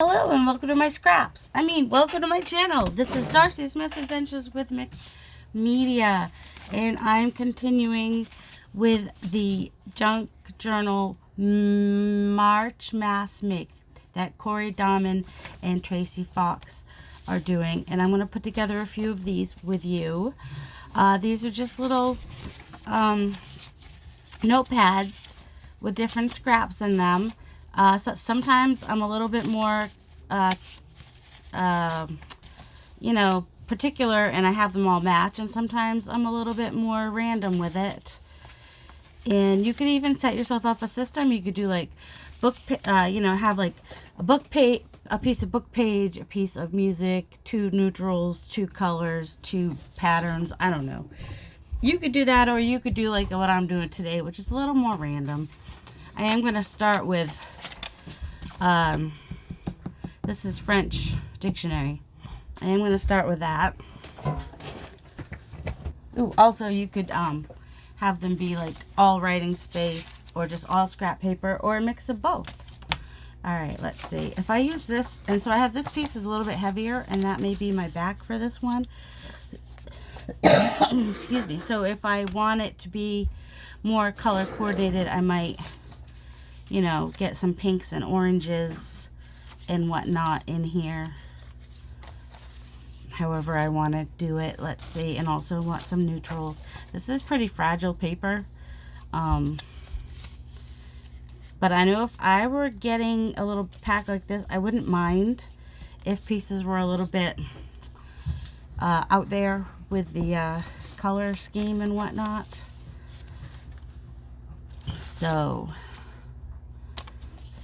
Hello and welcome to my scraps. Welcome to my channel. This is Darcy's Misadventures with Mixed Media, and I'm continuing with the junk journal March Mass Make that Corey Dahman and Tracy Fox are doing, and I'm going to put together a few of these with you. These are just little notepads with different scraps in them. So sometimes I'm a little bit more, particular, and I have them all match. And sometimes I'm a little bit more random with it. And you could even set yourself up a system. You could do like have like a book page, a piece of book page, a piece of music, 2 neutrals, 2 colors, 2 patterns. I don't know. You could do that, or you could do like what I'm doing today, which is a little more random. I am going to start with, this is French dictionary. I am going to start with that. Ooh, also you could have them be like all writing space, or just all scrap paper, or a mix of both. Alright, let's see. If I use this, and so I have this piece is a little bit heavier, and that may be my back for this one. Excuse me. So if I want it to be more color coordinated, I might get some pinks and oranges and whatnot in here. However I want to do it. Let's see. And also want some neutrals. This is pretty fragile paper. But I know if I were getting a little pack like this, I wouldn't mind if pieces were a little bit out there with the color scheme and whatnot. So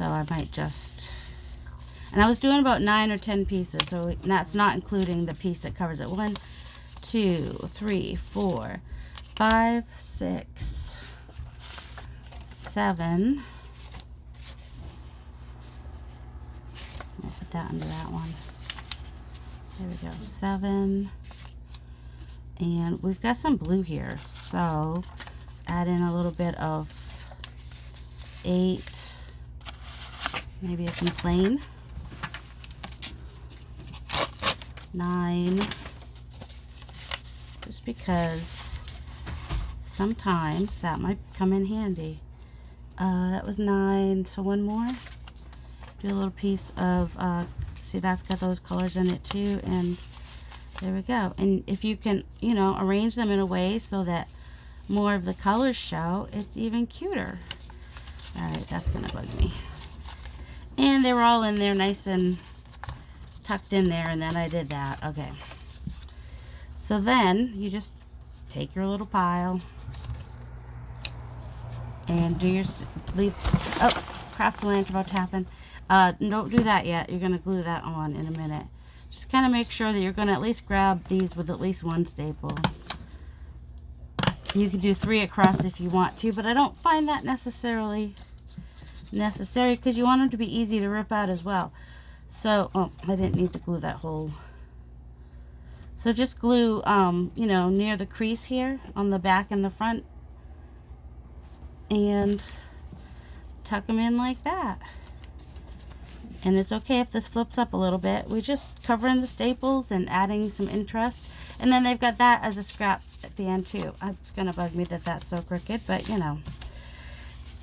I might just, and I was doing about 9 or 10 pieces, so that's not including the piece that covers it. 1, 2, 3, 4, 5, 6, 7. I'll put that under that one. There we go. 7. And we've got some blue here, so add in a little bit of 8. Maybe some plain. 9. Just because sometimes that might come in handy. That was 9, so 1 more. Do a little piece of, see, that's got those colors in it too, and there we go. And if you can, arrange them in a way so that more of the colors show, it's even cuter. Alright, that's gonna bug me. And they were all in there nice and tucked in there, and then I did that. Okay. So then you just take your little pile and do your, craft lunch about to happen. Don't do that yet. You're going to glue that on in a minute. Just kind of make sure that you're going to at least grab these with at least 1 staple. You can do 3 across if you want to, but I don't find that necessary because you want them to be easy to rip out as well. So, I didn't need to glue that hole. So just glue, near the crease here on the back and the front, and tuck them in like that. And it's okay if this flips up a little bit. We're just covering the staples and adding some interest. And then they've got that as a scrap at the end too. It's going to bug me that that's so crooked, but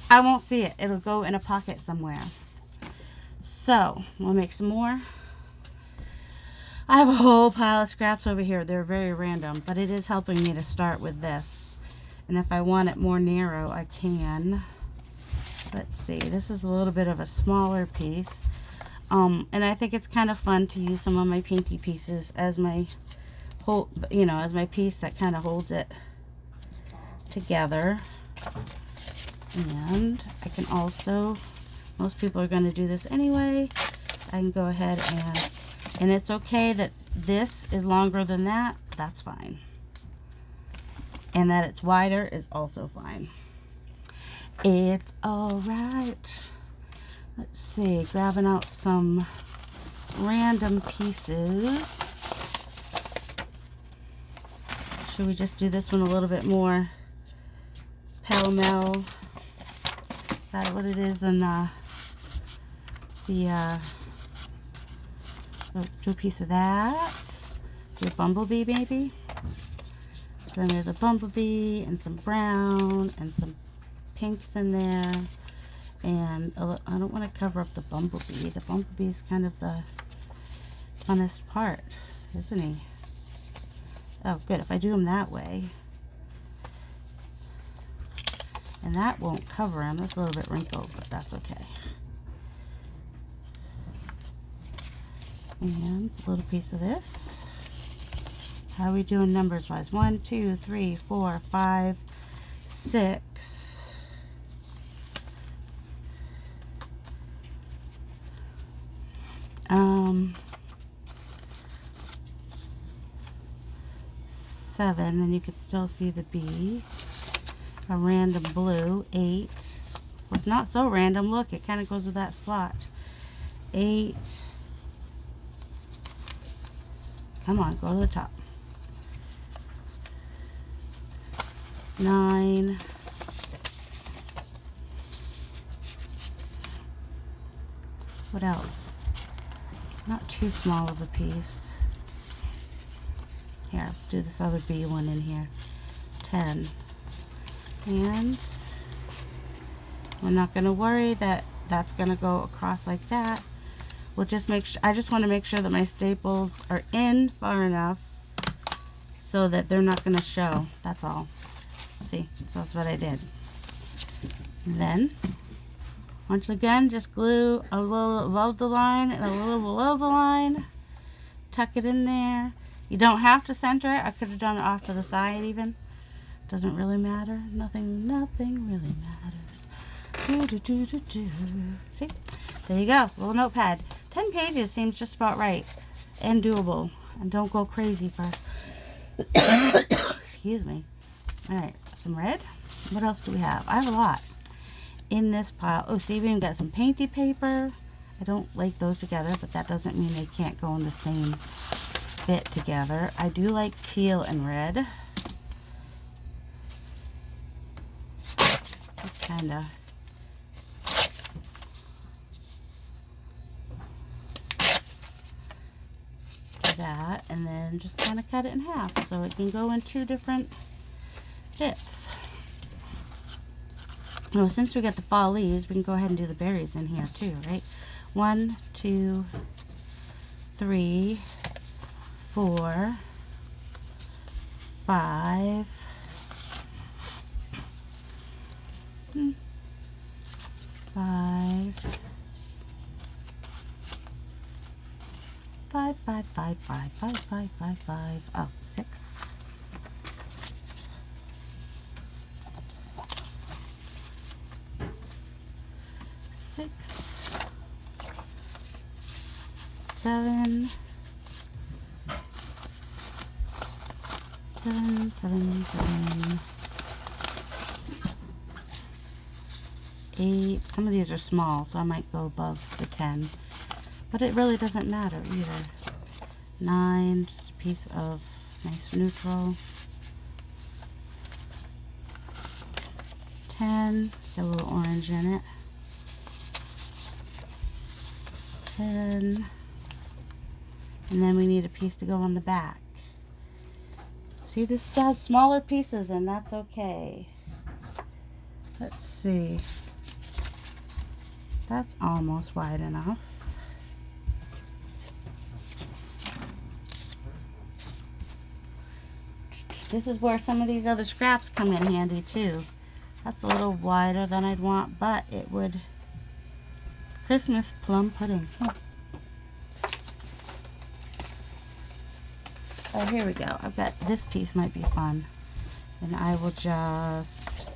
I won't see it. It'll go in a pocket somewhere. So, we'll make some more. I have a whole pile of scraps over here. They're very random, but it is helping me to start with this. And if I want it more narrow, I can. Let's see. This is a little bit of a smaller piece. And I think it's kind of fun to use some of my painty pieces as my whole, as my piece that kind of holds it together. And I can also, most people are going to do this anyway, I can go ahead and it's okay that this is longer than that, that's fine. And that it's wider is also fine. It's alright. Let's see, grabbing out some random pieces. Should we just do this one a little bit more pell-mell? Is that what it is in the So do a piece of that. Do a bumblebee maybe. So then there's a bumblebee and some brown and some pinks in there. And I don't want to cover up the bumblebee. The bumblebee is kind of the funnest part, isn't he? Oh, good. If I do him that way. And that won't cover him. That's a little bit wrinkled, but that's okay. And a little piece of this. How are we doing numbers wise? 1, 2, 3, 4, 5, 6. Seven, then you could still see the bee. A random blue. 8. Well, it's not so random. Look, it kind of goes with that splotch. 8. Come on, go to the top. 9. What else? Not too small of a piece. Here, do this other bee one in here. 10. And we're not going to worry that that's going to go across like that. We'll just make sure, I just want to make sure that my staples are in far enough so that they're not going to show. That's all. See, so that's what I did. And then, once again, just glue a little above the line and a little below the line. Tuck it in there. You don't have to center it. I could have done it off to the side even. Doesn't really matter. Nothing really matters. See? There you go. Little notepad. 10 pages seems just about right. And doable. And don't go crazy first. Excuse me. Alright. Some red. What else do we have? I have a lot in this pile. Oh, see, we even got some painty paper. I don't like those together, but that doesn't mean they can't go in the same bit together. I do like teal and red. Just kind of do that, and then just kind of cut it in half so it can go in 2 different bits. Well, since we got the fall leaves, we can go ahead and do the berries in here too, right? 1, 2, 3, 4, 5, 5, 5, 5, 5, 5, 5, 5, 5, 5, oh, 6. 6, 7, 7, 7, 7, 8. Some of these are small, so I might go above the 10, but it really doesn't matter either. 9, just a piece of nice neutral. 10, got a little orange in it. 10, and then we need a piece to go on the back. See, this has smaller pieces, and that's okay. Let's see. That's almost wide enough. This is where some of these other scraps come in handy too. That's a little wider than I'd want, but it would. Christmas plum pudding. Oh, here we go. I've got this piece might be fun. And I will just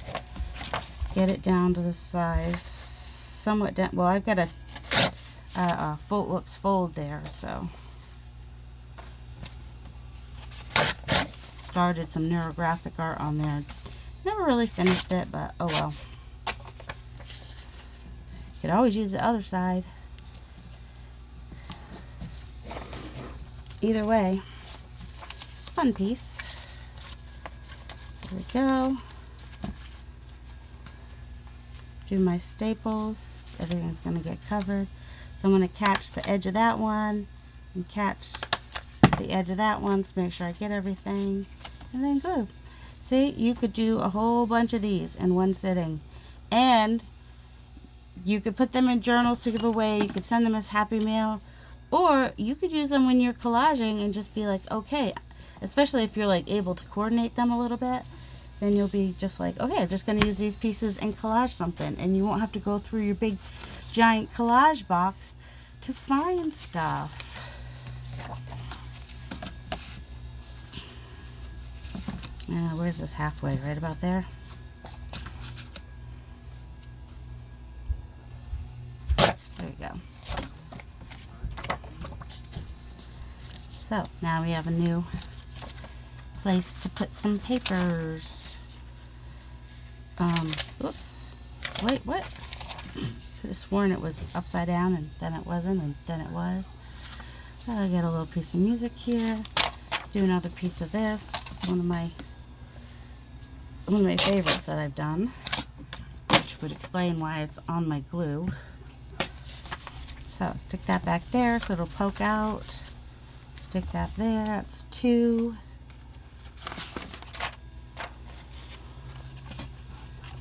get it down to the size. Somewhat down. Well, I've got a fold there, so. Started some neurographic art on there. Never really finished it, but oh well. Could always use the other side. Either way, it's a fun piece. There we go. Do my staples. Everything's going to get covered. So I'm going to catch the edge of that one, and catch the edge of that one to make sure I get everything, and then glue. See, you could do a whole bunch of these in one sitting, and you could put them in journals to give away. You could send them as Happy Mail, or you could use them when you're collaging and just be like, okay, especially if you're like able to coordinate them a little bit, then you'll be just like, okay, I'm just going to use these pieces and collage something, and you won't have to go through your big giant collage box to find stuff. Where's this halfway? Right about there? There you go. So now we have a new place to put some papers. Oops. Wait, what? Could have sworn it was upside down, and then it wasn't, and then it was. I'll get a little piece of music here. Do another piece of this. One of my favorites that I've done, which would explain why it's on my glue. So stick that back there so it'll poke out. Stick that there. That's 2.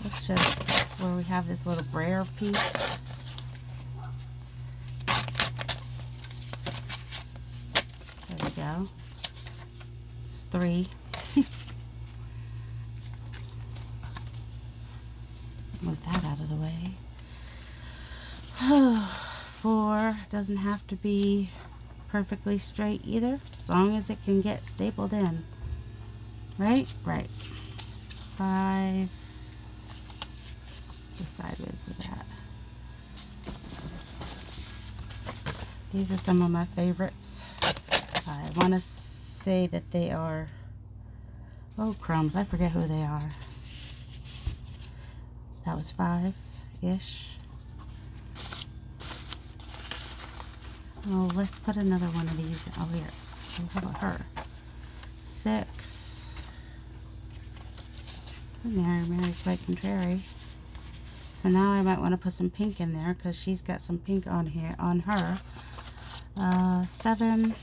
Let's just, where we have this little brayer piece. There we go. It's 3. Move that out of the way. 4 doesn't have to be perfectly straight either, as long as it can get stapled in. Right? Right. 5. Go sideways with that. These are some of my favorites. I want to say that they are, oh crumbs, I forget who they are. That was 5-ish. Oh, let's put another one of these. Oh, here. So how about her? 6. Mary, quite contrary. So now I might want to put some pink in there because she's got some pink on here on her. 7.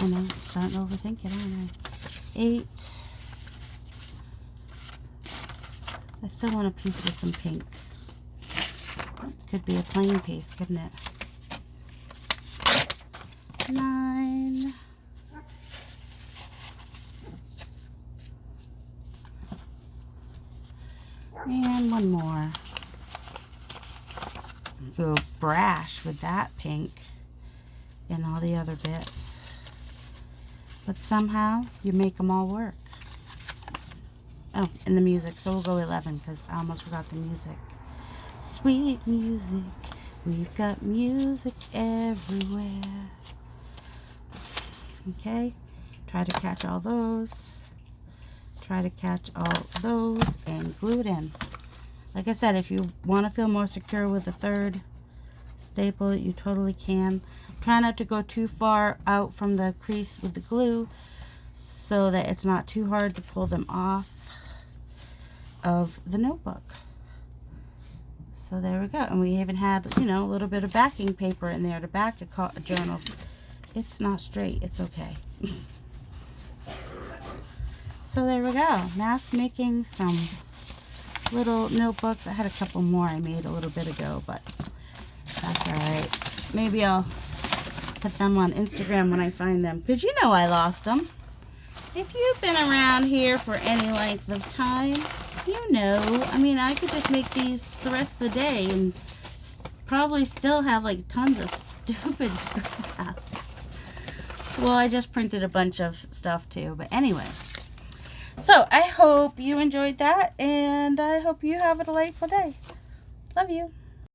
I know, starting to overthink it, aren't I? 8. I still want a piece with some pink. Could be a plain piece, couldn't it? 9. And one more. Go brash with that pink and all the other bits. But somehow you make them all work. Oh, and the music. So we'll go 11 because I almost forgot the music. Sweet music. We've got music everywhere. Okay. Try to catch all those. Try to catch all those and glue it in. Like I said, if you want to feel more secure with the 3rd staple, you totally can. Try not to go too far out from the crease with the glue so that it's not too hard to pull them off of the notebook. So there we go. And we even had, you know, a little bit of backing paper in there to back the journal. It's not straight. It's okay. So there we go. Mass making some little notebooks. I had a couple more I made a little bit ago, but that's alright. Maybe I'll put them on Instagram when I find them, because you know I lost them. If you've been around here for any length of time, you know. I mean, I could just make these the rest of the day and probably still have like tons of stupid scraps. Well, I just printed a bunch of stuff too, but anyway. So I hope you enjoyed that, and I hope you have a delightful day. Love you.